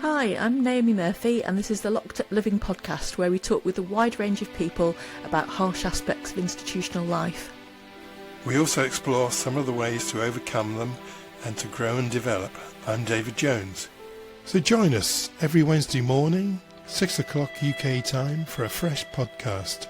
Hi, I'm Naomi Murphy, and this is the Locked Up Living podcast, where we talk with a wide range of people about harsh aspects of institutional life. We also explore some of the ways to overcome them and to grow and develop. I'm David Jones. So join us every Wednesday morning, 6 o'clock UK time, for a fresh podcast.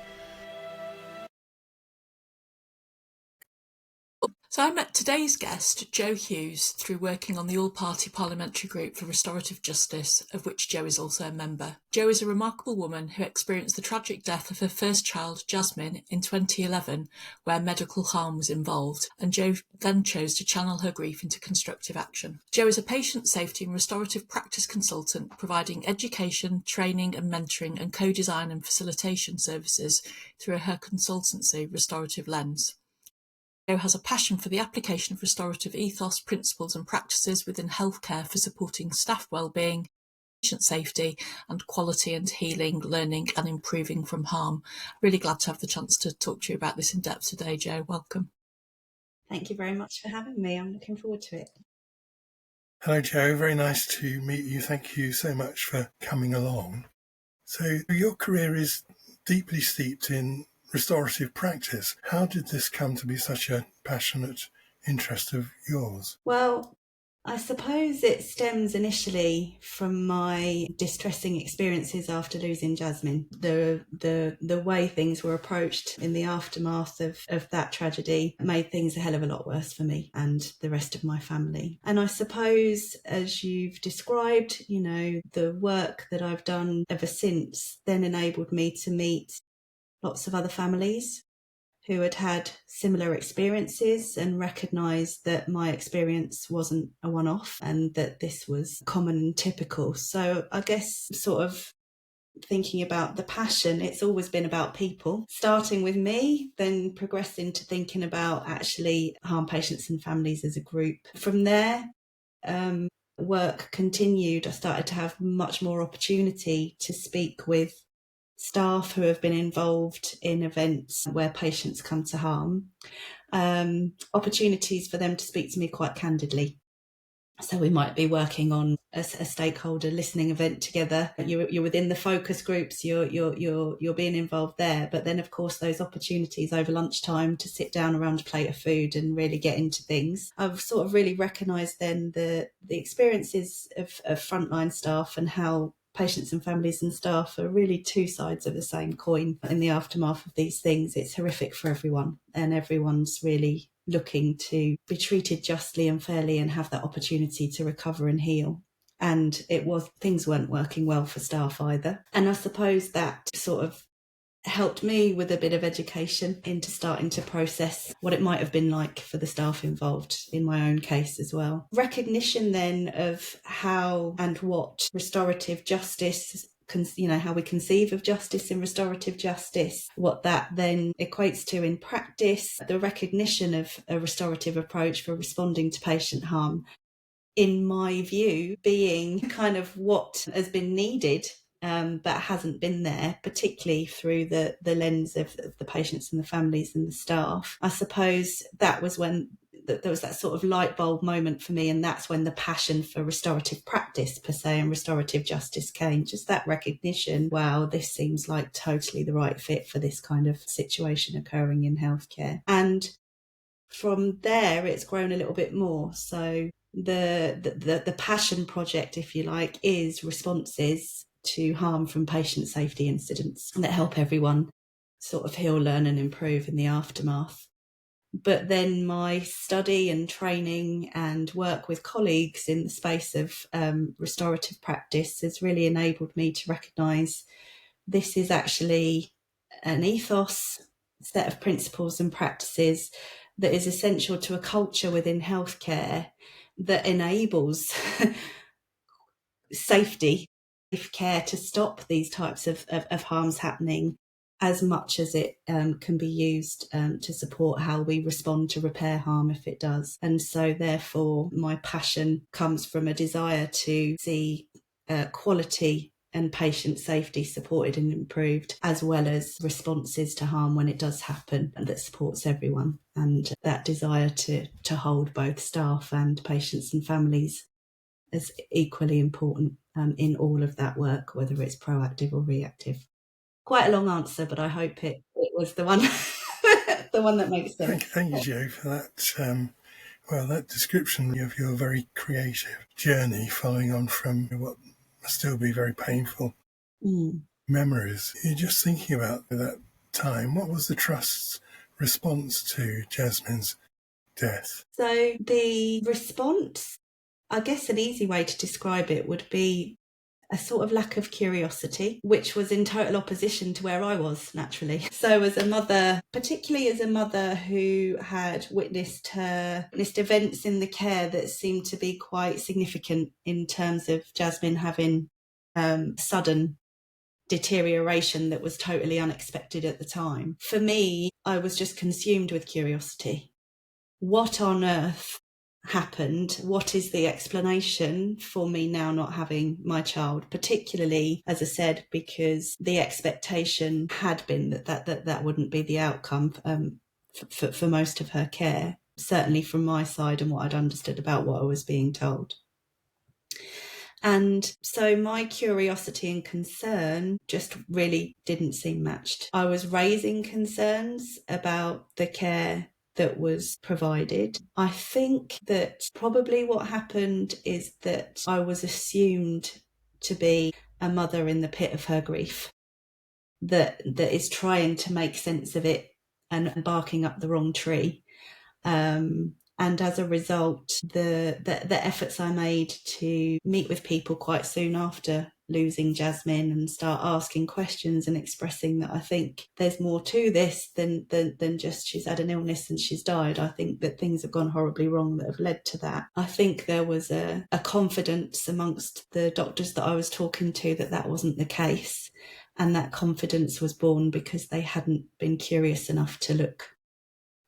So I met today's guest, Jo Hughes, through working on the All-Party Parliamentary Group for Restorative Justice, of which Jo is also a member. Jo is a remarkable woman who experienced the tragic death of her first child, Jasmine, in 2011, where medical harm was involved, and Jo then chose to channel her grief into constructive action. Jo is a patient safety and restorative practice consultant, providing education, training and mentoring and co-design and facilitation services through her consultancy, Restorative Lens. Jo has a passion for the application of restorative ethos, principles and practices within healthcare for supporting staff wellbeing, patient safety and quality and healing, learning and improving from harm. Really glad to have the chance to talk to you about this in depth today, Jo. Welcome. Thank you very much for having me. I'm looking forward to it. Hello, Jo. Very nice to meet you. Thank you so much for coming along. So your career is deeply steeped in restorative practice. How did this come to be such a passionate interest of yours? Well, I suppose it stems initially from my distressing experiences after losing Jasmine. The way things were approached in the aftermath of that tragedy made things a hell of a lot worse for me and the rest of my family. And I suppose, as you've described, the work that I've done ever since then enabled me to meet lots of other families who had had similar experiences and recognised that my experience wasn't a one-off and that this was common and typical. So I guess sort of thinking about the passion, it's always been about people, starting with me, then progressing to thinking about actually harm patients and families as a group. From there, work continued. I started to have much more opportunity to speak with staff who have been involved in events where patients come to harm, opportunities for them to speak to me quite candidly. So we might be working on a stakeholder listening event together. You're within the focus groups. You're being involved there. But then, of course, those opportunities over lunchtime to sit down around a plate of food and really get into things. I've sort of really recognised then the experiences of frontline staff and how patients and families and staff are really two sides of the same coin. In the aftermath of these things, it's horrific for everyone, and everyone's really looking to be treated justly and fairly and have that opportunity to recover and heal. And things weren't working well for staff either. And I suppose that sort of helped me with a bit of education into starting to process what it might have been like for the staff involved in my own case as well. Recognition then of how and what restorative justice, how we conceive of justice and restorative justice, what that then equates to in practice, the recognition of a restorative approach for responding to patient harm, in my view, being kind of what has been needed but hasn't been there, particularly through the lens of the patients and the families and the staff. I suppose that was when there was that sort of light bulb moment for me, and that's when the passion for restorative practice per se and restorative justice came. Just that recognition, wow, this seems like totally the right fit for this kind of situation occurring in healthcare. And from there, it's grown a little bit more. So the passion project, if you like, is responses to harm from patient safety incidents that help everyone sort of heal, learn and improve in the aftermath. But then my study and training and work with colleagues in the space of restorative practice has really enabled me to recognise this is actually an ethos, set of principles and practices that is essential to a culture within healthcare that enables safety, safe care to stop these types of harms happening, as much as it can be used to support how we respond to repair harm if it does. And so therefore my passion comes from a desire to see quality and patient safety supported and improved, as well as responses to harm when it does happen, and that supports everyone. And that desire to hold both staff and patients and families as equally important in all of that work, whether it's proactive or reactive. Quite a long answer, but I hope it was the one the one that makes sense. Thank you, Jo, for that. That description of your very creative journey, following on from what must still be very painful memories. You're just thinking about that time. What was the Trust's response to Jasmine's death? So the response, I guess an easy way to describe it would be a sort of lack of curiosity, which was in total opposition to where I was naturally. So as a mother, particularly as a mother who had witnessed events in the care that seemed to be quite significant in terms of Jasmine having sudden deterioration that was totally unexpected at the time. For me, I was just consumed with curiosity. What on earth happened? What is the explanation for me now not having my child? Particularly, as I said, because the expectation had been that wouldn't be the outcome for most of her care, certainly from my side and what I'd understood about what I was being told. And so my curiosity and concern just really didn't seem matched. I was raising concerns about the care that was provided. I think that probably what happened is that I was assumed to be a mother in the pit of her grief, that is trying to make sense of it and barking up the wrong tree. And as a result, the efforts I made to meet with people quite soon after losing Jasmine and start asking questions and expressing that I think there's more to this than just she's had an illness and she's died. I think that things have gone horribly wrong that have led to that. I think there was a confidence amongst the doctors that I was talking to that wasn't the case. And that confidence was born because they hadn't been curious enough to look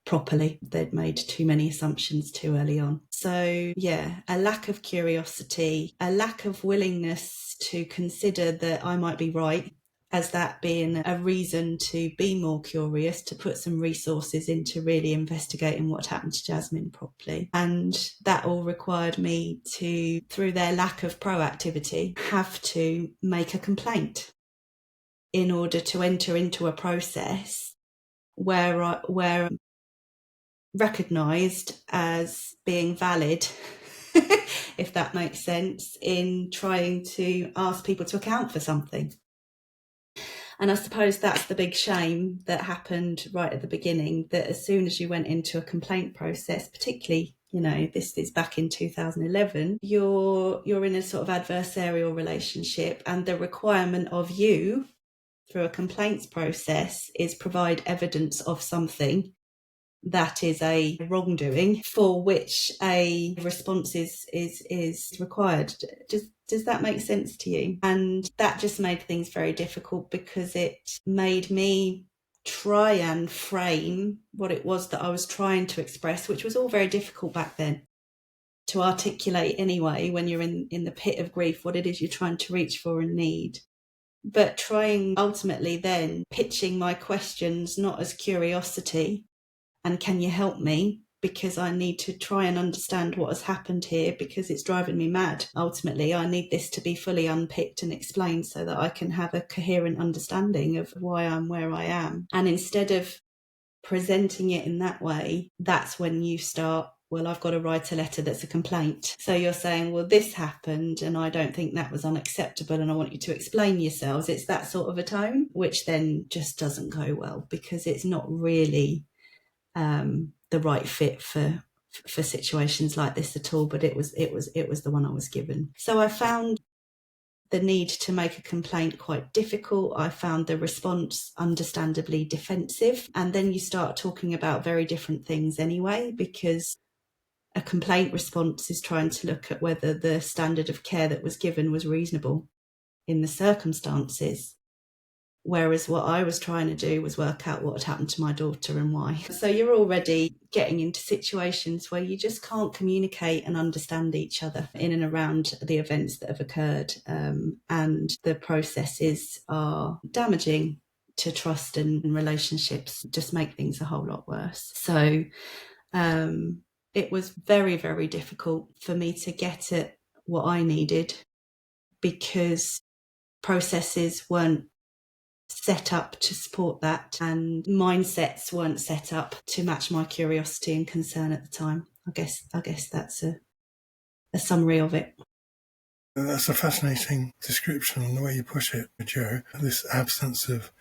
properly. They'd made too many assumptions too early on. So yeah, a lack of curiosity, a lack of willingness to consider that I might be right, as that being a reason to be more curious, to put some resources into really investigating what happened to Jasmine properly. And that all required me to, through their lack of proactivity, have to make a complaint in order to enter into a process where recognised as being valid, if that makes sense, in trying to ask people to account for something. And I suppose that's the big shame that happened right at the beginning, that as soon as you went into a complaint process, particularly, this is back in 2011, you're in a sort of adversarial relationship, and the requirement of you through a complaints process is provide evidence of something that is a wrongdoing for which a response is required. Does that make sense to you? And that just made things very difficult, because it made me try and frame what it was that I was trying to express, which was all very difficult back then to articulate anyway, when you're in the pit of grief, what it is you're trying to reach for and need. But trying ultimately then pitching my questions not as curiosity and can you help me, because I need to try and understand what has happened here, because it's driving me mad. Ultimately, I need this to be fully unpicked and explained so that I can have a coherent understanding of why I'm where I am. And instead of presenting it in that way, that's when you start, well, I've got to write a letter that's a complaint. So you're saying, well, this happened and I don't think that was unacceptable and I want you to explain yourselves. It's that sort of a tone, which then just doesn't go well, because it's not really the right fit for situations like this at all. But it was the one I was given. So I found the need to make a complaint quite difficult. I found the response understandably defensive. And then you start talking about very different things anyway, because a complaint response is trying to look at whether the standard of care that was given was reasonable in the circumstances. Whereas what I was trying to do was work out what had happened to my daughter and why. So you're already getting into situations where you just can't communicate and understand each other in and around the events that have occurred. And the processes are damaging to trust and relationships, just make things a whole lot worse. So it was very, very difficult for me to get at what I needed because processes weren't set up to support that, and mindsets weren't set up to match my curiosity and concern at the time. I guess that's a summary of it. That's a fascinating description on the way you put it, Joe. This absence of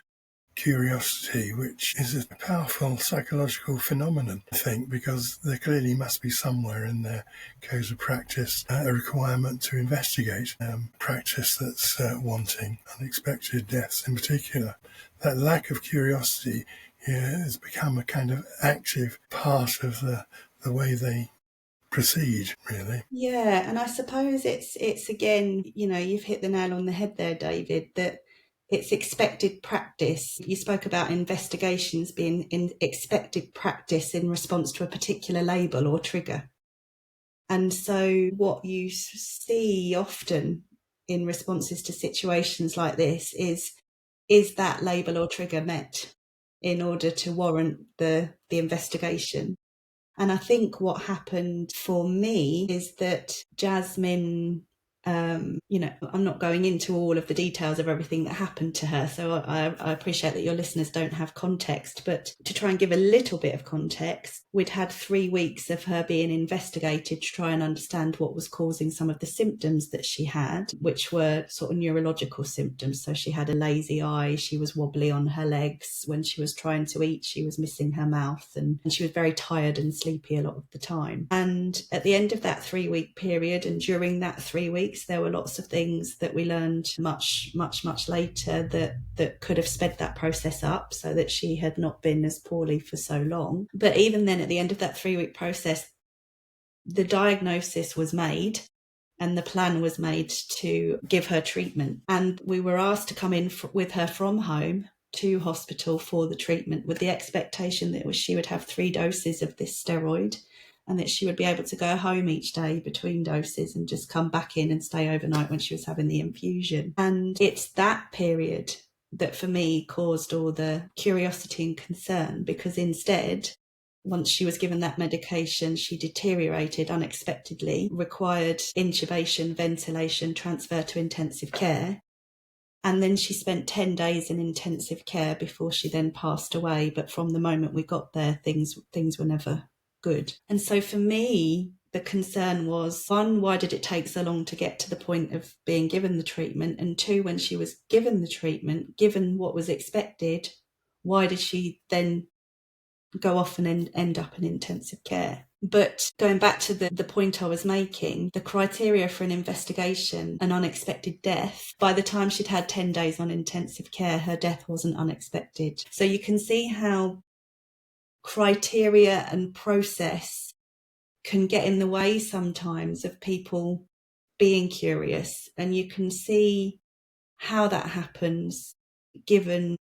curiosity, which is a powerful psychological phenomenon, I think, because there clearly must be somewhere in their codes of practice a requirement to investigate practice that's wanting, unexpected deaths in particular. That lack of curiosity has become a kind of active part of the way they proceed, really. Yeah, and I suppose it's again, you've hit the nail on the head there, David, that it's expected practice. You spoke about investigations being in expected practice in response to a particular label or trigger. And so what you see often in responses to situations like this is that label or trigger met in order to warrant the investigation? And I think what happened for me is that Jasmine, I'm not going into all of the details of everything that happened to her, so I appreciate that your listeners don't have context, but to try and give a little bit of context, we'd had 3 weeks of her being investigated to try and understand what was causing some of the symptoms that she had, which were sort of neurological symptoms. So she had a lazy eye, she was wobbly on her legs. When she was trying to eat, she was missing her mouth, and she was very tired and sleepy a lot of the time. And at the end of that 3-week period, and during that 3 weeks, there were lots of things that we learned much later that could have sped that process up so that she had not been as poorly for so long. But even then, at the end of that 3-week process, the diagnosis was made and the plan was made to give her treatment. And we were asked to come in with her from home to hospital for the treatment, with the expectation that she would have 3 doses of this steroid, and that she would be able to go home each day between doses and just come back in and stay overnight when she was having the infusion. And it's that period that for me caused all the curiosity and concern, because instead, once she was given that medication, she deteriorated unexpectedly, required intubation, ventilation, transfer to intensive care. And then she spent 10 days in intensive care before she then passed away. But from the moment we got there, things were never good. And so for me, the concern was, 1, why did it take so long to get to the point of being given the treatment? And 2, when she was given the treatment, given what was expected, why did she then go off and end up in intensive care? But going back to the point I was making, the criteria for an investigation, an unexpected death, by the time she'd had 10 days on intensive care, her death wasn't unexpected. So you can see how criteria and process can get in the way sometimes of people being curious. And you can see how that happens given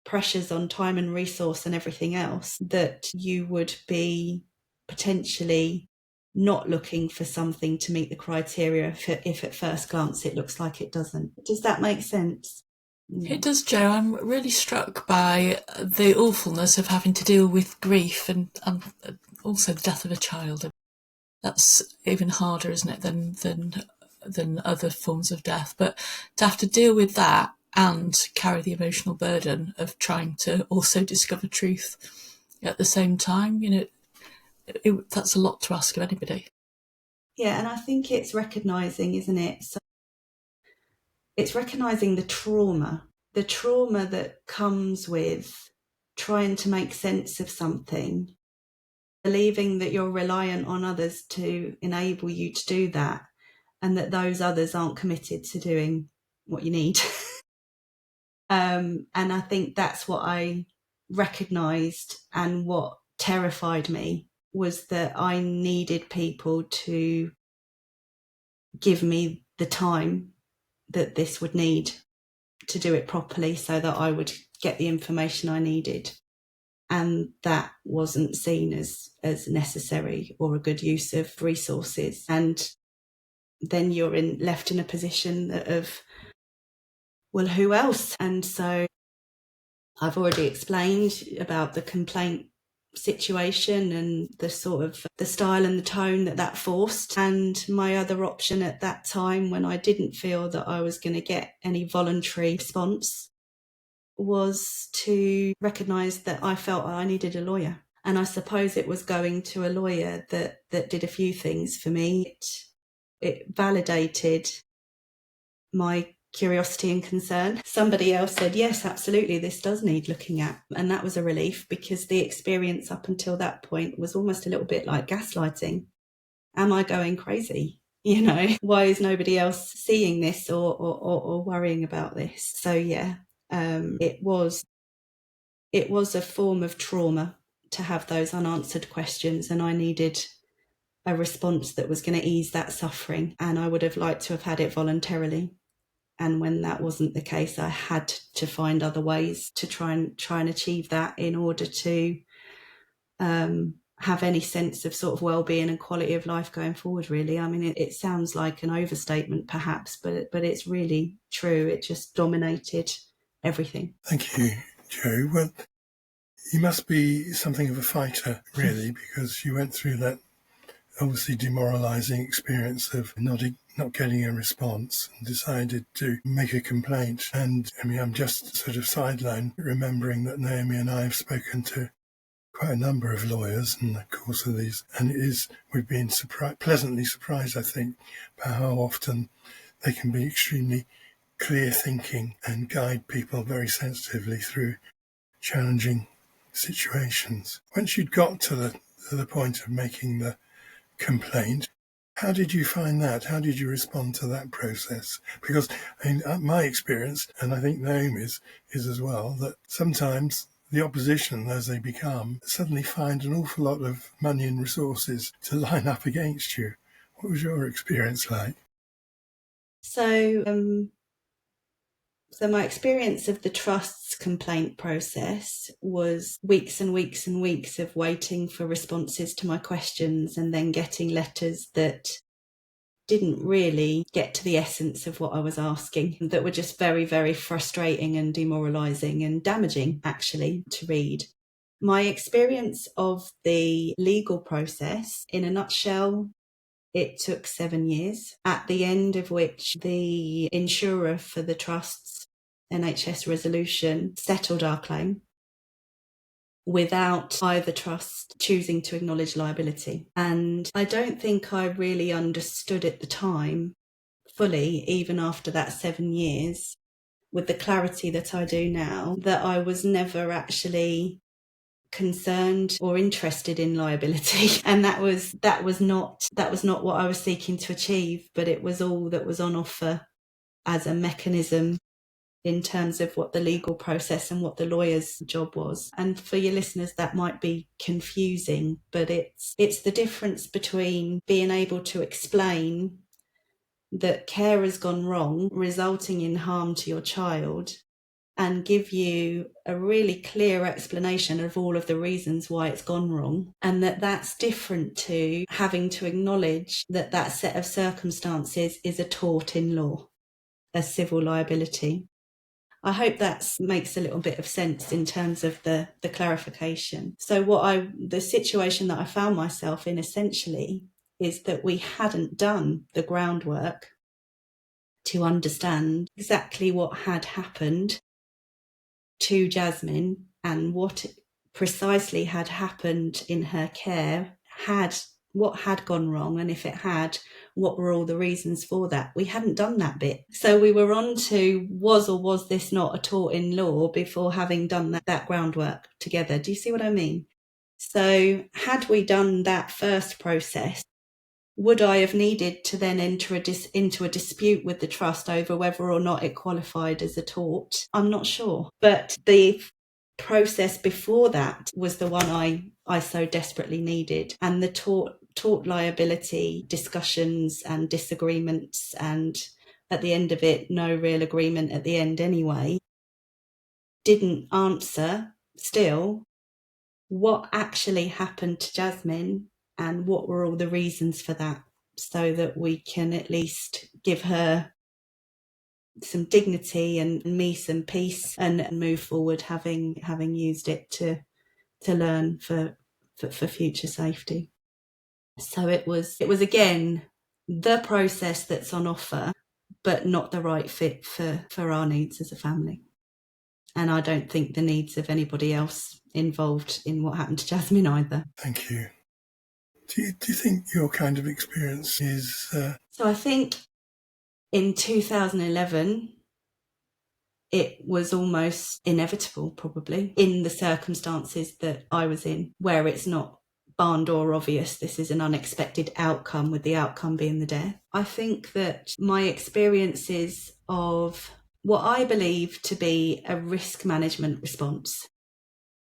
pressures on time and resource and everything else, that you would be potentially not looking for something to meet the criteria if at first glance it looks like it doesn't. Does that make sense? It does, Joe. I'm really struck by the awfulness of having to deal with grief and also the death of a child. That's even harder, isn't it, than other forms of death. But to have to deal with that and carry the emotional burden of trying to also discover truth at the same time, that's a lot to ask of anybody. Yeah, and I think it's recognising, isn't it? So it's recognising the trauma that comes with trying to make sense of something, believing that you're reliant on others to enable you to do that, and that those others aren't committed to doing what you need. And I think that's what I recognised, and what terrified me was that I needed people to give me the time that this would need to do it properly so that I would get the information I needed. And that wasn't seen as necessary or a good use of resources. And then you're left in a position of, well, who else? And so I've already explained about the complaint situation and the sort of the style and the tone that forced. And my other option at that time, when I didn't feel that I was going to get any voluntary response, was to recognise that I felt I needed a lawyer. And I suppose it was going to a lawyer that did a few things for me. It validated my curiosity and concern. Somebody else said, yes, absolutely, this does need looking at. And that was a relief, because the experience up until that point was almost a little bit like gaslighting. Am I going crazy? You know, why is nobody else seeing this or worrying about this? So yeah, it was a form of trauma to have those unanswered questions, and I needed a response that was going to ease that suffering, and I would have liked to have had it voluntarily. And when that wasn't the case, I had to find other ways to try and achieve that in order to have any sense of sort of well-being and quality of life going forward, really. I mean, it sounds like an overstatement perhaps, but it's really true. It just dominated everything. Thank you, Jo. Well, you must be something of a fighter, really, because you went through that obviously demoralising experience of not getting a response and decided to make a complaint. And I mean, I'm just sort of sidelined remembering that Naomi and I have spoken to quite a number of lawyers in the course of these, and we've been pleasantly surprised, I think, by how often they can be extremely clear thinking and guide people very sensitively through challenging situations. Once you'd got to the point of making the complaint, how did you find that? How did you respond to that process? Because I mean, my experience, and I think Naomi's is as well, that sometimes the opposition, as they become, suddenly find an awful lot of money and resources to line up against you. What was your experience like? So my experience of the trust's complaint process was weeks and weeks and weeks of waiting for responses to my questions, and then getting letters that didn't really get to the essence of what I was asking, that were just very, very frustrating and demoralising and damaging, actually, to read. My experience of the legal process, in a nutshell, it took 7 years, at the end of which the insurer for the trust's NHS resolution settled our claim without either trust choosing to acknowledge liability. And I don't think I really understood at the time fully, even after that 7 years, with the clarity that I do now, that I was never actually concerned or interested in liability. And that was not what I was seeking to achieve, but it was all that was on offer as a mechanism in terms of what the legal process and what the lawyer's job was. And for your listeners, that might be confusing, but it's the difference between being able to explain that care has gone wrong, resulting in harm to your child, and give you a really clear explanation of all of the reasons why it's gone wrong. And that's different to having to acknowledge that set of circumstances is a tort in law, a civil liability. I hope that makes a little bit of sense in terms of the clarification. So the situation that I found myself in essentially is that we hadn't done the groundwork to understand exactly what had happened to Jasmine and what precisely had happened in her care, what had gone wrong, and if it had, what were all the reasons for that. We hadn't done that bit. So we were on to was or was this not a tort in law before having done that groundwork together. Do you see what I mean? So had we done that first process, would I have needed to then enter into a dispute with the trust over whether or not it qualified as a tort? I'm not sure. But the process before that was the one I so desperately needed. And the tort liability discussions and disagreements, and at the end of it, no real agreement at the end anyway, didn't answer still what actually happened to Jasmine and what were all the reasons for that, so that we can at least give her some dignity and me some peace and move forward, having used it to learn for for future safety. So it was again the process that's on offer, but not the right fit for our needs as a family. And I don't think the needs of anybody else involved in what happened to Jasmine either. Thank you. Do you think your kind of experience is... So I think in 2011, it was almost inevitable, probably, in the circumstances that I was in, where it's not barn door obvious this is an unexpected outcome, with the outcome being the death. I think that my experiences of what I believe to be a risk management response,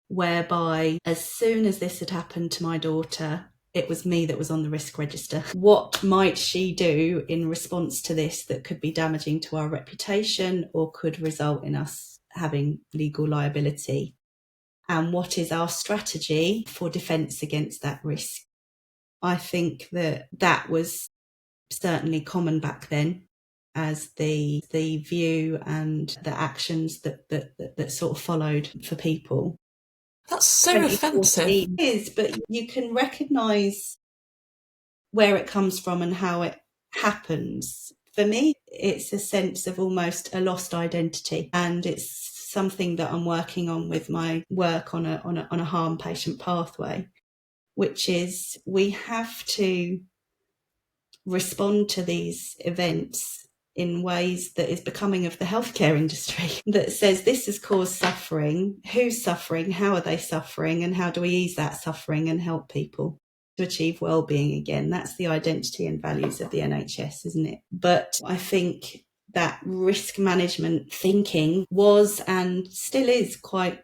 whereby as soon as this had happened to my daughter, it was me that was on the risk register. What might she do in response to this that could be damaging to our reputation or could result in us having legal liability? And what is our strategy for defence against that risk? I think that was certainly common back then as the view and the actions that sort of followed for people. That's so offensive. It is, but you can recognise where it comes from and how it happens. For me, it's a sense of almost a lost identity, and it's something that I'm working on with my work on a harm patient pathway, which is we have to respond to these events in ways that is becoming of the healthcare industry, that says this has caused suffering, who's suffering, how are they suffering, and how do we ease that suffering and help people to achieve well-being again. That's the identity and values of the NHS, isn't it? But I think that risk management thinking was and still is quite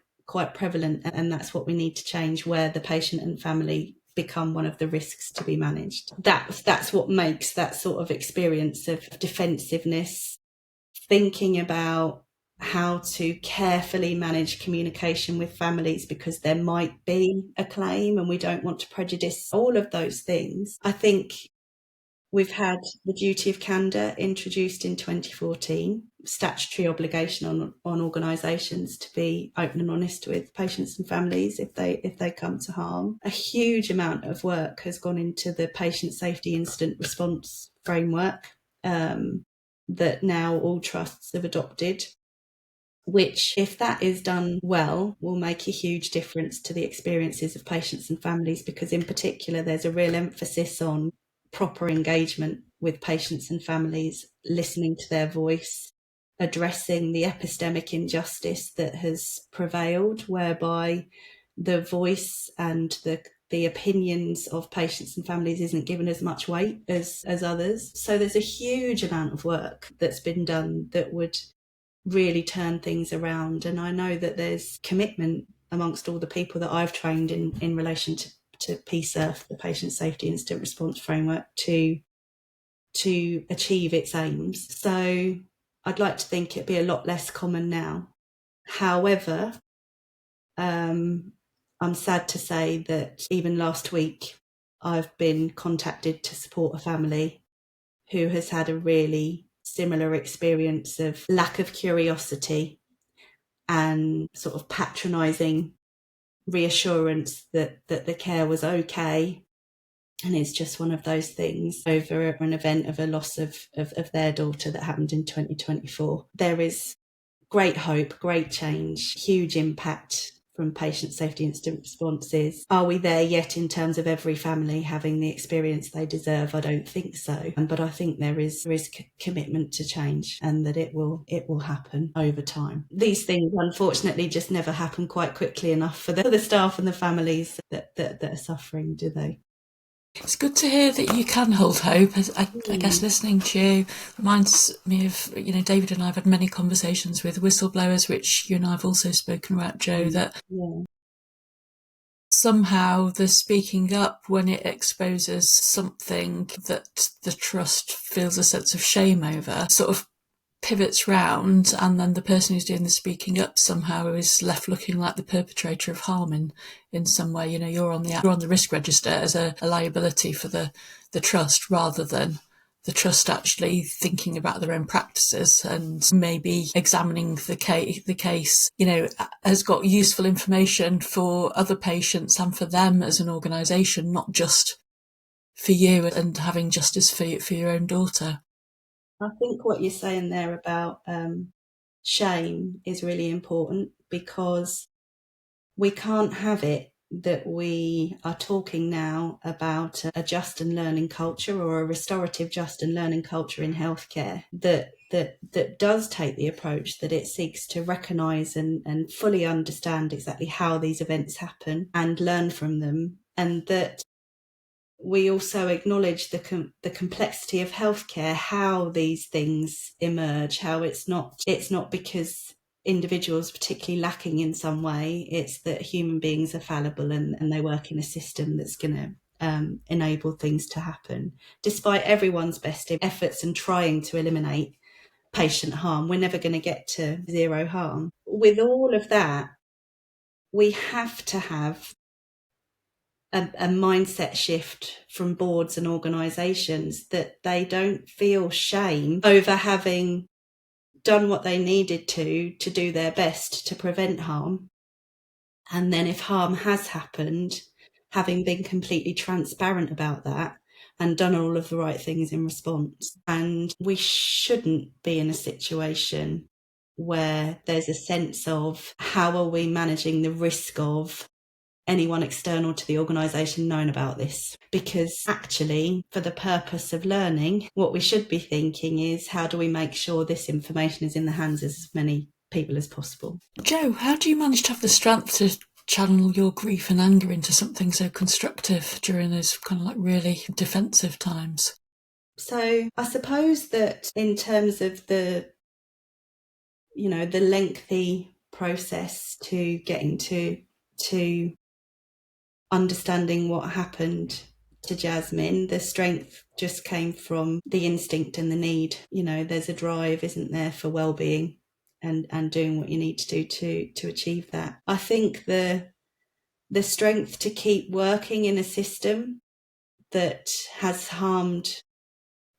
prevalent, and that's what we need to change, where the patient and family become one of the risks to be managed. That's what makes that sort of experience of defensiveness, thinking about how to carefully manage communication with families because there might be a claim and we don't want to prejudice all of those things. I think we've had the duty of candour introduced in 2014, statutory obligation on organisations to be open and honest with patients and families if they come to harm. A huge amount of work has gone into the patient safety incident response framework that now all trusts have adopted, which, if that is done well, will make a huge difference to the experiences of patients and families, because in particular there's a real emphasis on proper engagement with patients and families, listening to their voice, addressing the epistemic injustice that has prevailed, whereby the voice and the opinions of patients and families isn't given as much weight as others. So there's a huge amount of work that's been done that would really turn things around. And I know that there's commitment amongst all the people that I've trained in relation to PSIRF, the Patient Safety Incident Response Framework, to achieve its aims. So I'd like to think it'd be a lot less common now. However, I'm sad to say that even last week I've been contacted to support a family who has had a really similar experience of lack of curiosity and sort of patronising reassurance that the care was okay, and it's just one of those things over an event of a loss of their daughter that happened in 2024. There is great hope, great change, huge impact from patient safety incident responses. Are we there yet in terms of every family having the experience they deserve? I don't think so. But I think there is commitment to change, and that it will happen over time. These things, unfortunately, just never happen quite quickly enough for the staff and the families that are suffering, do they? It's good to hear that you can hold hope. I guess listening to you reminds me of, David and I have had many conversations with whistleblowers, which you and I have also spoken about, Jo, that somehow the speaking up when it exposes something that the trust feels a sense of shame over sort of pivots round, and then the person who's doing the speaking up somehow is left looking like the perpetrator of harm in some way. You're on the risk register as a liability for the trust rather than the trust actually thinking about their own practices and maybe examining the case, has got useful information for other patients and for them as an organisation, not just for you, and having justice for your own daughter. I think what you're saying there about shame is really important, because we can't have it that we are talking now about a just and learning culture, or a restorative just and learning culture in healthcare that does take the approach that it seeks to recognise and fully understand exactly how these events happen and learn from them, and that we also acknowledge the complexity of healthcare, how these things emerge, how it's not because individuals particularly lacking in some way, it's that human beings are fallible and they work in a system that's going to enable things to happen. Despite everyone's best efforts and trying to eliminate patient harm, we're never going to get to zero harm. With all of that, we have to have a mindset shift from boards and organisations, that they don't feel shame over having done what they needed to do their best to prevent harm. And then if harm has happened, having been completely transparent about that and done all of the right things in response. And we shouldn't be in a situation where there's a sense of, how are we managing the risk of anyone external to the organisation knowing about this? Because actually, for the purpose of learning, what we should be thinking is, how do we make sure this information is in the hands of as many people as possible? Jo, how do you manage to have the strength to channel your grief and anger into something so constructive during those kind of like really defensive times? So I suppose that in terms of the lengthy process to getting to understanding what happened to Jasmine, the strength just came from the instinct and the need. There's a drive, isn't there, for well-being and doing what you need to do to achieve that. I think the strength to keep working in a system that has harmed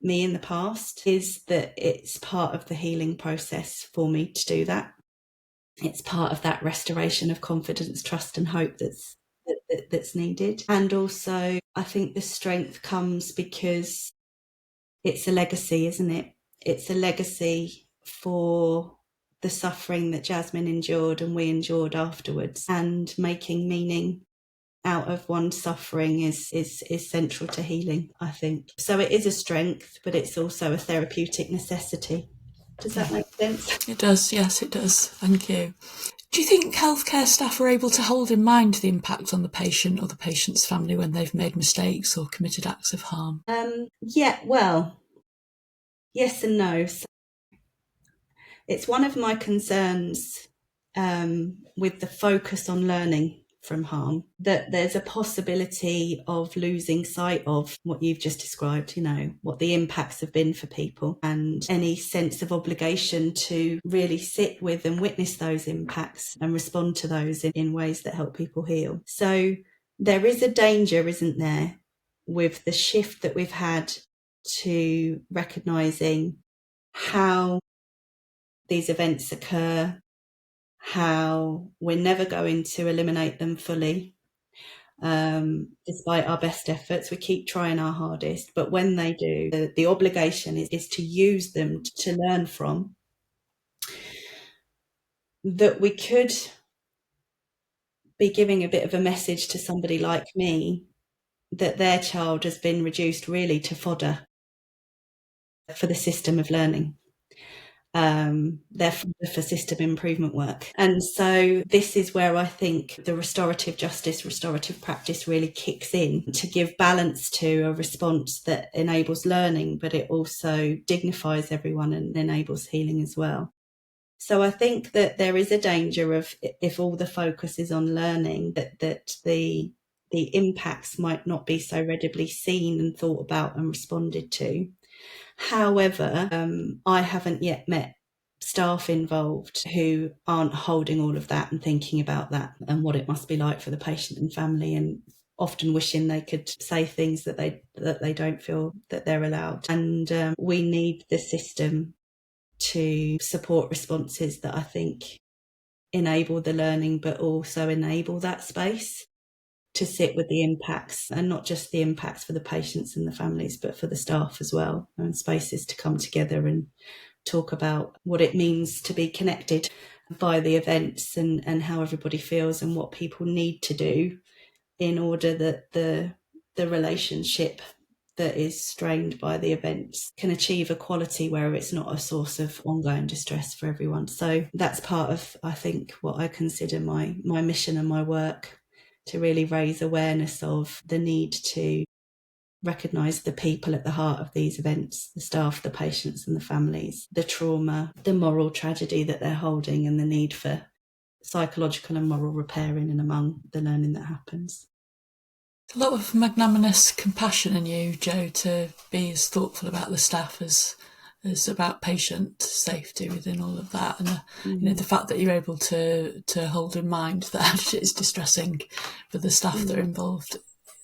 me in the past is that it's part of the healing process for me to do that. It's part of that restoration of confidence, trust and hope that's needed. And also, I think the strength comes because it's a legacy, isn't it? It's a legacy for the suffering that Jasmine endured and we endured afterwards, and making meaning out of one's suffering is central to healing, I think. So it is a strength, but it's also a therapeutic necessity. Does that make sense? It does, yes, it does. Thank you. Do you think healthcare staff are able to hold in mind the impact on the patient or the patient's family when they've made mistakes or committed acts of harm? Yeah, well, yes and no. So it's one of my concerns with the focus on learning from harm, that there's a possibility of losing sight of what you've just described, what the impacts have been for people, and any sense of obligation to really sit with and witness those impacts and respond to those in ways that help people heal. So there is a danger, isn't there, with the shift that we've had to recognising how these events occur, how we're never going to eliminate them fully. Despite our best efforts, we keep trying our hardest, but when they do, the obligation is to use them to learn from. That we could be giving a bit of a message to somebody like me that their child has been reduced really to fodder for the system of learning. They're for system improvement work. And so this is where I think the restorative justice, restorative practice really kicks in to give balance to a response that enables learning, but it also dignifies everyone and enables healing as well. So I think that there is a danger of, if all the focus is on learning, that the impacts might not be so readily seen and thought about and responded to. However, I haven't yet met staff involved who aren't holding all of that and thinking about that and what it must be like for the patient and family, and often wishing they could say things that they don't feel that they're allowed. And we need the system to support responses that I think enable the learning, but also enable that space to sit with the impacts, and not just the impacts for the patients and the families, but for the staff as well, and spaces to come together and talk about what it means to be connected by the events, and how everybody feels and what people need to do in order that the relationship that is strained by the events can achieve a quality where it's not a source of ongoing distress for everyone. So that's part of, I think, what I consider my mission and my work, to really raise awareness of the need to recognise the people at the heart of these events, the staff, the patients and the families, the trauma, the moral tragedy that they're holding, and the need for psychological and moral repair in and among the learning that happens. A lot of magnanimous compassion in you, Jo, to be as thoughtful about the staff as about patient safety within all of that, and the fact that you're able to hold in mind that it's distressing for the staff that are involved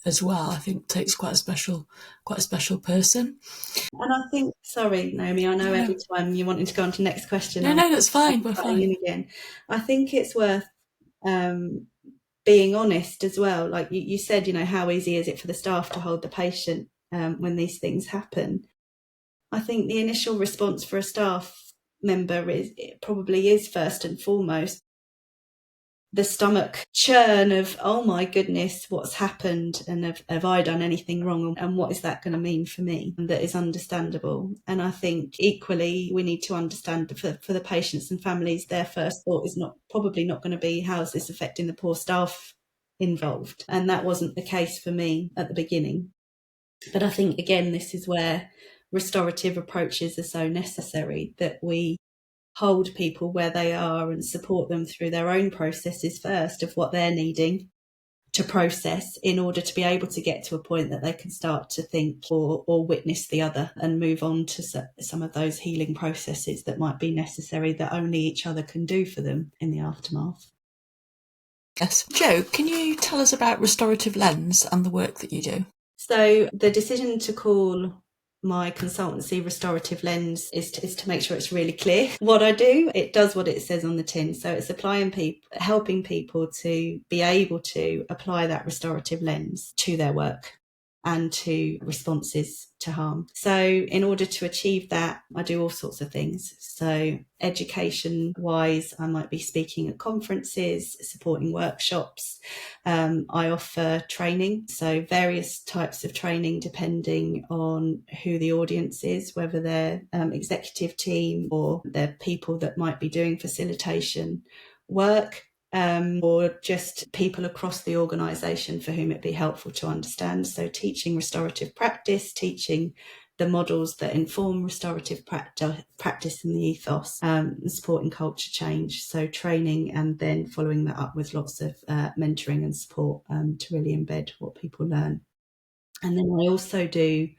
as well, I think takes quite a special person. And I think, sorry, Naomi, I know every time you're wanting to go on to the next question. No, that's fine. We're fine. Again, I think it's worth being honest as well. Like you said, how easy is it for the staff to hold the patient when these things happen? I think the initial response for a staff member probably is first and foremost the stomach churn of, oh my goodness, what's happened, and have I done anything wrong, and what is that going to mean for me? And that is understandable. And I think equally we need to understand for the patients and families, their first thought is probably not going to be, how is this affecting the poor staff involved? And that wasn't the case for me at the beginning. But I think, again, this is where restorative approaches are so necessary, that we hold people where they are and support them through their own processes first of what they're needing to process, in order to be able to get to a point that they can start to think or witness the other and move on to some of those healing processes that might be necessary, that only each other can do for them in the aftermath. Yes. Jo, can you tell us about Restorative Lens and the work that you do? So the decision to call my consultancy Restorative Lens is to make sure it's really clear what I do. It does what it says on the tin. So it's helping people to be able to apply that restorative lens to their work and to responses to harm. So in order to achieve that, I do all sorts of things. So education-wise, I might be speaking at conferences, supporting workshops. I offer training, so various types of training depending on who the audience is, whether they're executive team or they're people that might be doing facilitation work. Or just people across the organisation for whom it'd be helpful to understand. So teaching restorative practice, teaching the models that inform restorative practice and the ethos, and supporting culture change. So training, and then following that up with lots of mentoring and support to really embed what people learn. And then I also do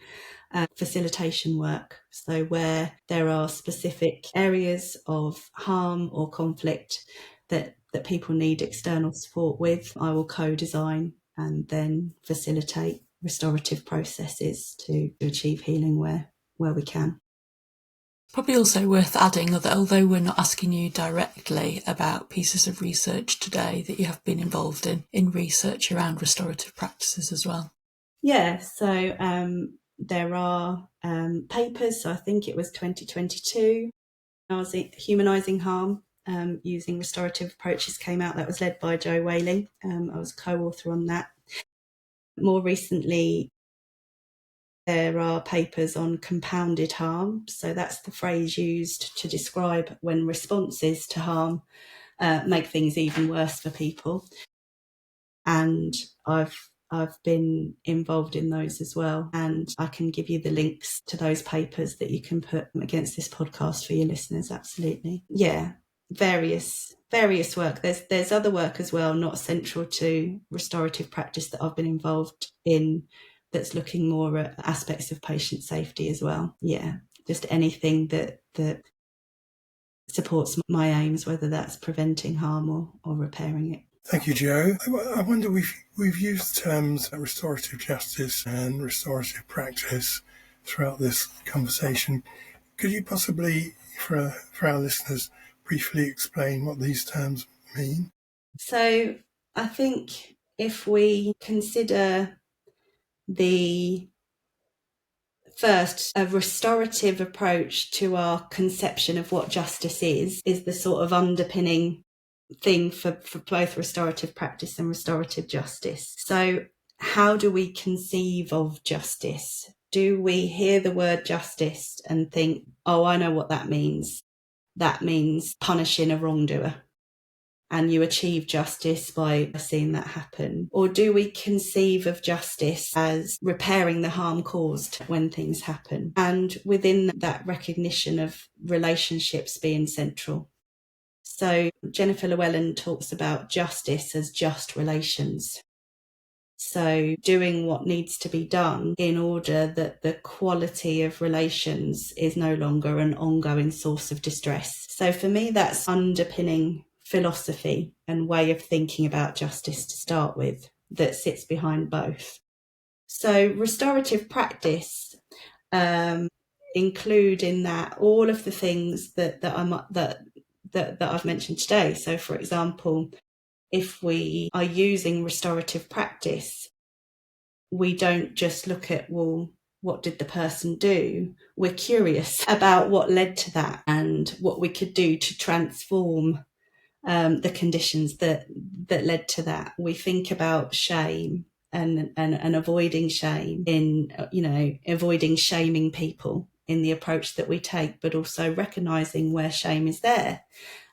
facilitation work. So where there are specific areas of harm or conflict that people need external support with, I will co-design and then facilitate restorative processes to achieve healing where we can. Probably also worth adding that although we're not asking you directly about pieces of research today, that you have been involved in research around restorative practices as well. Yeah, so there are papers, so I think it was 2022, I was Humanising Harm, using restorative approaches came out. That was led by Jo Whaling. I was co-author on that. More recently, there are papers on compounded harm. So that's the phrase used to describe when responses to harm make things even worse for people. And I've been involved in those as well. And I can give you the links to those papers that you can put against this podcast for your listeners. Absolutely. Yeah. Various work. There's other work as well, not central to restorative practice, that I've been involved in, that's looking more at aspects of patient safety as well. Yeah. Just anything that supports my aims, whether that's preventing harm or repairing it. Thank you, Joe. I wonder, we've used terms restorative justice and restorative practice throughout this conversation. Could you possibly, for our listeners, briefly explain what these terms mean? So I think if we consider the first, a restorative approach to our conception of what justice is the sort of underpinning thing for both restorative practice and restorative justice. So how do we conceive of justice? Do we hear the word justice and think, oh, I know what that means? That means punishing a wrongdoer, and you achieve justice by seeing that happen? Or do we conceive of justice as repairing the harm caused when things happen? And within that recognition of relationships being central. So Jennifer Llewellyn talks about justice as just relations. So doing what needs to be done in order that the quality of relations is no longer an ongoing source of distress. So for me, that's underpinning philosophy and way of thinking about justice to start with that sits behind both. So restorative practice include in that all of the things that I've mentioned today. So for example, if we are using restorative practice, we don't just look at, well, what did the person do? We're curious about what led to that and what we could do to transform the conditions that led to that. We think about shame and avoiding shame in, avoiding shaming people in the approach that we take, but also recognizing where shame is there.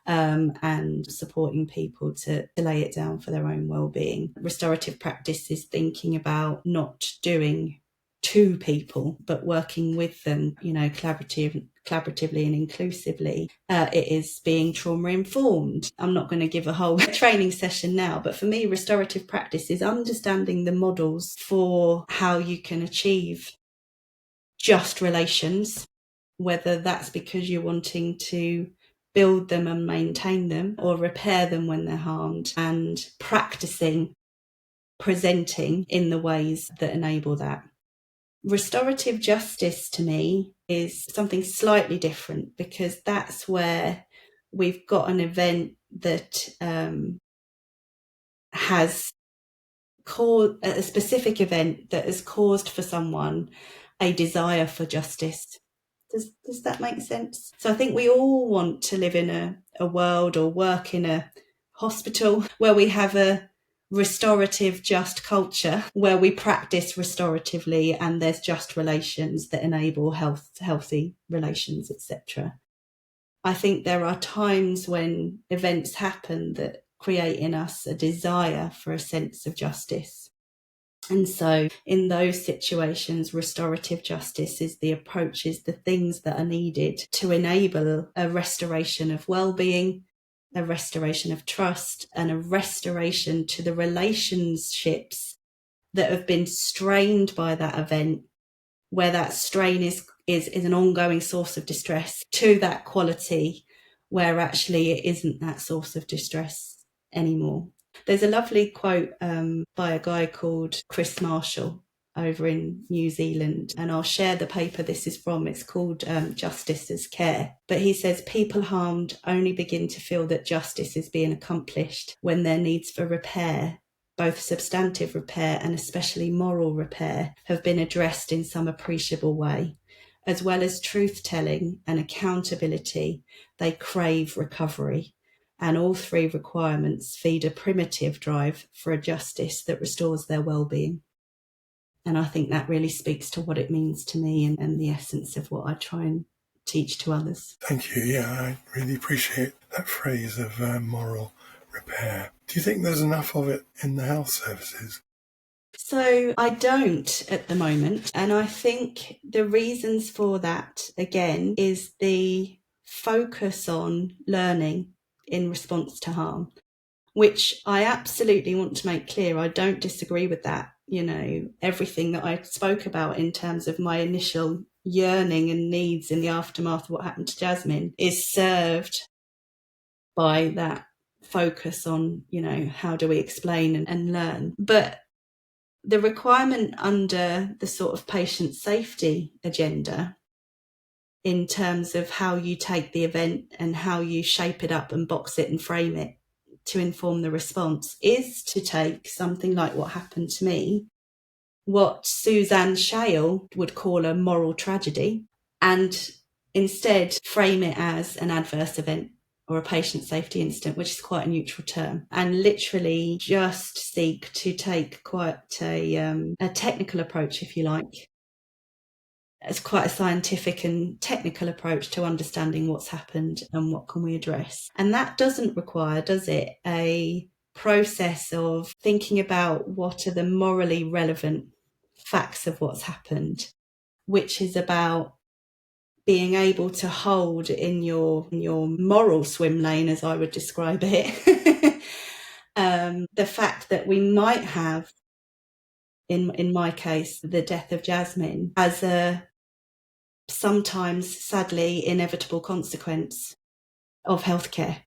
And supporting people to lay it down for their own well-being. Restorative practice is thinking about not doing to people, but working with them, collaboratively and inclusively. It is being trauma-informed. I'm not going to give a whole training session now, but for me, restorative practice is understanding the models for how you can achieve just relations, whether that's because you're wanting to build them and maintain them or repair them when they're harmed, and practicing presenting in the ways that enable that. Restorative justice to me is something slightly different, because that's where we've got an event that has caused a specific event that has caused for someone a desire for justice. Does that make sense? So I think we all want to live in a world or work in a hospital where we have a restorative, just culture, where we practice restoratively and there's just relations that enable healthy relations, etc. I think there are times when events happen that create in us a desire for a sense of justice. And so in those situations, restorative justice is the approaches, the things that are needed to enable a restoration of well-being, a restoration of trust, and a restoration to the relationships that have been strained by that event, where that strain is an ongoing source of distress, to that quality where actually it isn't that source of distress anymore. There's a lovely quote by a guy called Chris Marshall over in New Zealand, and I'll share the paper this is from. It's called Justice as Care. But he says people harmed only begin to feel that justice is being accomplished when their needs for repair, both substantive repair and especially moral repair, have been addressed in some appreciable way. As well as truth-telling and accountability, they crave recovery. And all three requirements feed a primitive drive for a justice that restores their well-being. And I think that really speaks to what it means to me and the essence of what I try and teach to others. Thank you. Yeah, I really appreciate that phrase of moral repair. Do you think there's enough of it in the health services? So I don't at the moment. And I think the reasons for that, again, is the focus on learning in response to harm, which I absolutely want to make clear. I don't disagree with that. Everything that I spoke about in terms of my initial yearning and needs in the aftermath of what happened to Jasmine is served by that focus on, how do we explain and learn. But the requirement under the sort of patient safety agenda, in terms of how you take the event and how you shape it up and box it and frame it to inform the response, is to take something like what happened to me, what Suzanne Shale would call a moral tragedy, and instead frame it as an adverse event or a patient safety incident, which is quite a neutral term, and literally just seek to take quite a technical approach, if you like. It's quite a scientific and technical approach to understanding what's happened and what can we address. And that doesn't require, does it, a process of thinking about what are the morally relevant facts of what's happened, which is about being able to hold in your moral swim lane, as I would describe it, the fact that we might have, in my case, the death of Jasmine as a sometimes sadly inevitable consequence of healthcare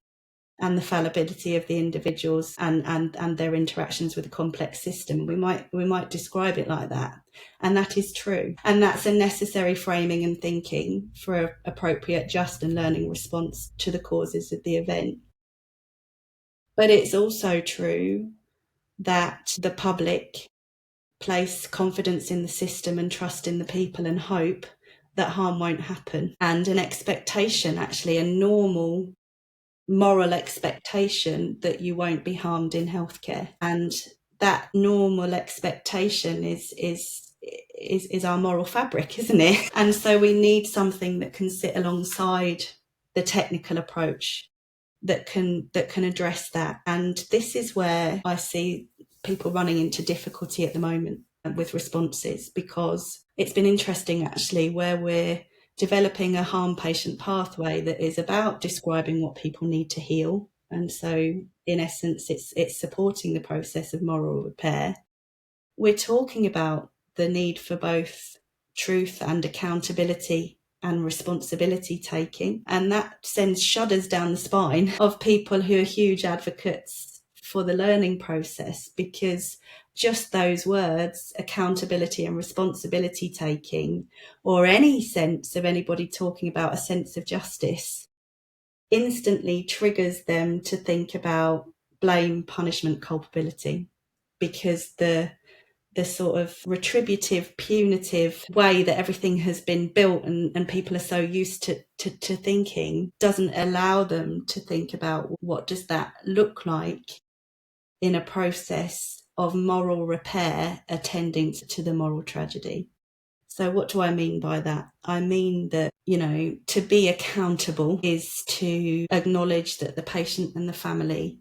and the fallibility of the individuals and their interactions with a complex system. We might describe it like that. And that is true. And that's a necessary framing and thinking for appropriate, just and learning response to the causes of the event. But it's also true that the public place confidence in the system and trust in the people and hope that harm won't happen. And an expectation, actually, a normal moral expectation that you won't be harmed in healthcare. And that normal expectation is our moral fabric, isn't it? And so we need something that can sit alongside the technical approach that can address that. And this is where I see people running into difficulty at the moment with responses, because it's been interesting actually where we're developing a harm patient pathway that is about describing what people need to heal. And so in essence, it's supporting the process of moral repair. We're talking about the need for both truth and accountability and responsibility taking. And that sends shudders down the spine of people who are huge advocates for the learning process, because just those words, accountability and responsibility taking, or any sense of anybody talking about a sense of justice, instantly triggers them to think about blame, punishment, culpability, because the sort of retributive, punitive way that everything has been built and people are so used to thinking doesn't allow them to think about what does that look like in a process of moral repair attending to the moral tragedy. So what do I mean by that? I mean that, to be accountable is to acknowledge that the patient and the family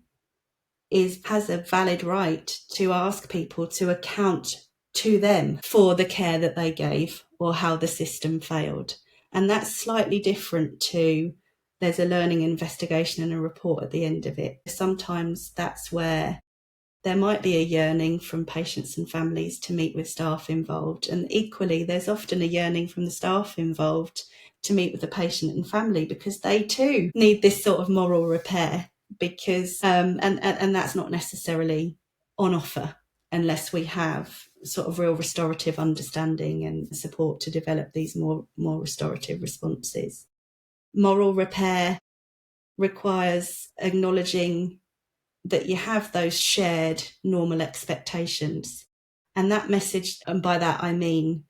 has a valid right to ask people to account to them for the care that they gave or how the system failed. And that's slightly different to there's a learning investigation and a report at the end of it. Sometimes that's where there might be a yearning from patients and families to meet with staff involved. And equally, there's often a yearning from the staff involved to meet with the patient and family, because they too need this sort of moral repair, because and that's not necessarily on offer unless we have sort of real restorative understanding and support to develop these more restorative responses. Moral repair requires acknowledging that you have those shared normal expectations. And that message, and by that I mean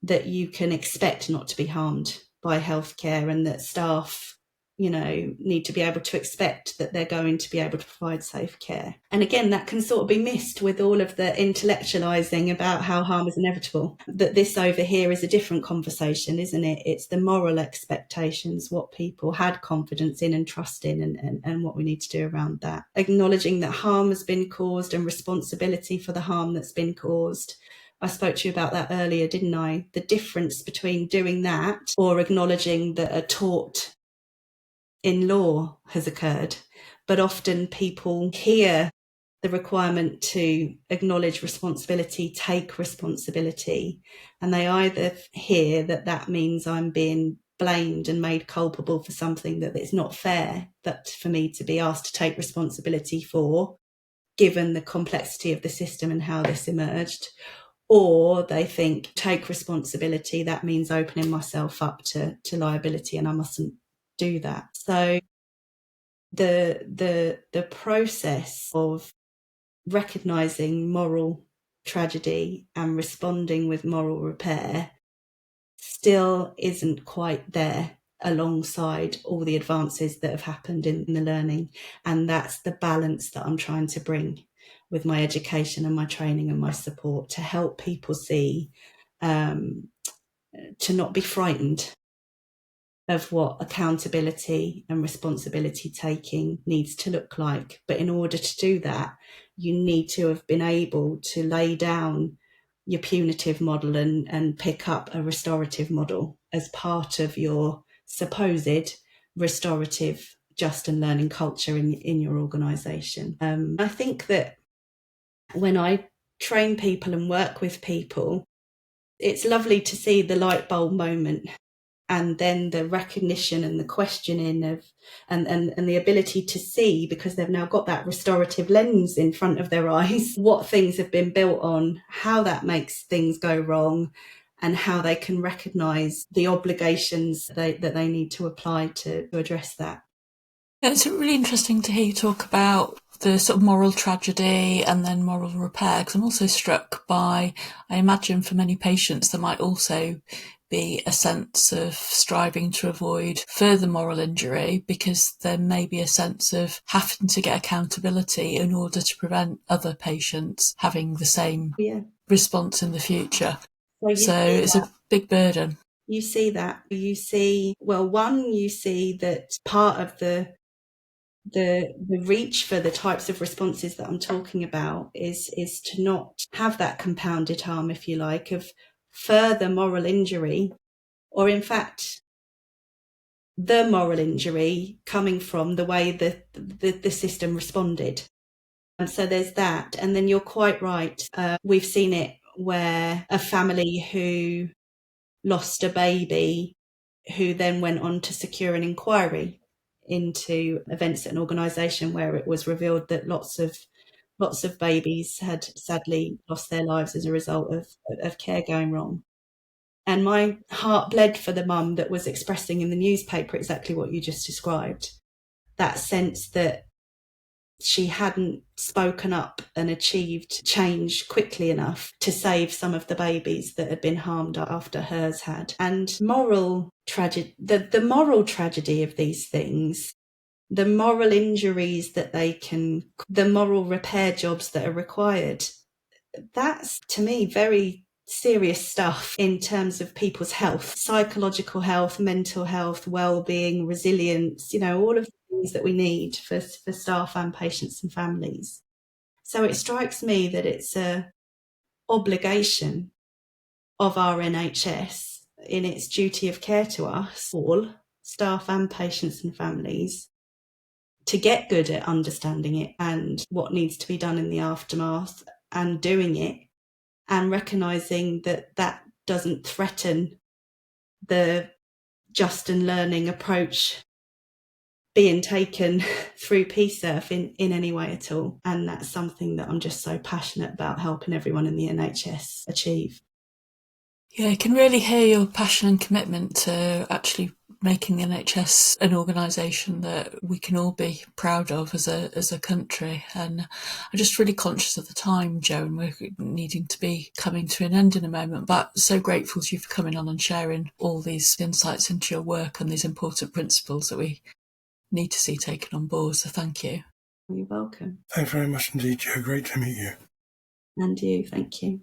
that you can expect not to be harmed by healthcare, and that staff, need to be able to expect that they're going to be able to provide safe care. And again, that can sort of be missed with all of the intellectualizing about how harm is inevitable. That this over here is a different conversation, isn't it? It's the moral expectations, what people had confidence in and trust in, and what we need to do around that. Acknowledging that harm has been caused and responsibility for the harm that's been caused. I spoke to you about that earlier, didn't I? The difference between doing that or acknowledging that a tort in law has occurred. But often people hear the requirement to acknowledge responsibility, take responsibility, and they either hear that means I'm being blamed and made culpable for something that it's not fair that for me to be asked to take responsibility for, given the complexity of the system and how this emerged. Or they think, take responsibility, that means opening myself up to liability, and I mustn't do that. So the process of recognising moral tragedy and responding with moral repair still isn't quite there alongside all the advances that have happened in the learning. And that's the balance that I'm trying to bring with my education and my training and my support, to help people see, to not be frightened of what accountability and responsibility taking needs to look like. But in order to do that, you need to have been able to lay down your punitive model and pick up a restorative model as part of your supposed restorative just and learning culture in your organisation. I think that when I train people and work with people, it's lovely to see the light bulb moment, and then the recognition and the questioning of and the ability to see, because they've now got that restorative lens in front of their eyes, what things have been built on, how that makes things go wrong, and how they can recognise the obligations that they need to apply to address that. It's really interesting to hear you talk about the sort of moral tragedy and then moral repair, because I'm also struck by, I imagine for many patients there might also be a sense of striving to avoid further moral injury, because there may be a sense of having to get accountability in order to prevent other patients having the same response in the future. So it's a big burden. You see that. You see, well, one, you see that part of the reach for the types of responses that I'm talking about is to not have that compounded harm, if you like, of further moral injury, or in fact the moral injury coming from the way the system responded. And so there's that. And then you're quite right. We've seen it where a family who lost a baby, who then went on to secure an inquiry into events at an organisation where it was revealed that lots of babies had sadly lost their lives as a result of care going wrong. And my heart bled for the mum that was expressing in the newspaper exactly what you just described. That sense that she hadn't spoken up and achieved change quickly enough to save some of the babies that had been harmed after hers had. And moral tragedy, the moral tragedy of these things, the moral injuries that the moral repair jobs that are required, that's, to me, very serious stuff in terms of people's health, psychological health, mental health, well-being, resilience, all of the things that we need for staff and patients and families. So it strikes me that it's a obligation of our NHS in its duty of care to us all, staff and patients and families, to get good at understanding it and what needs to be done in the aftermath and doing it, and recognising that that doesn't threaten the just and learning approach being taken through PSERF in any way at all. And that's something that I'm just so passionate about helping everyone in the NHS achieve. Yeah, I can really hear your passion and commitment to actually making the NHS an organisation that we can all be proud of as a country. And I'm just really conscious of the time, Jo, and we're needing to be coming to an end in a moment, but so grateful to you for coming on and sharing all these insights into your work and these important principles that we need to see taken on board. So thank you. You're welcome. Thanks very much indeed, Jo. Great to meet you. And you, thank you.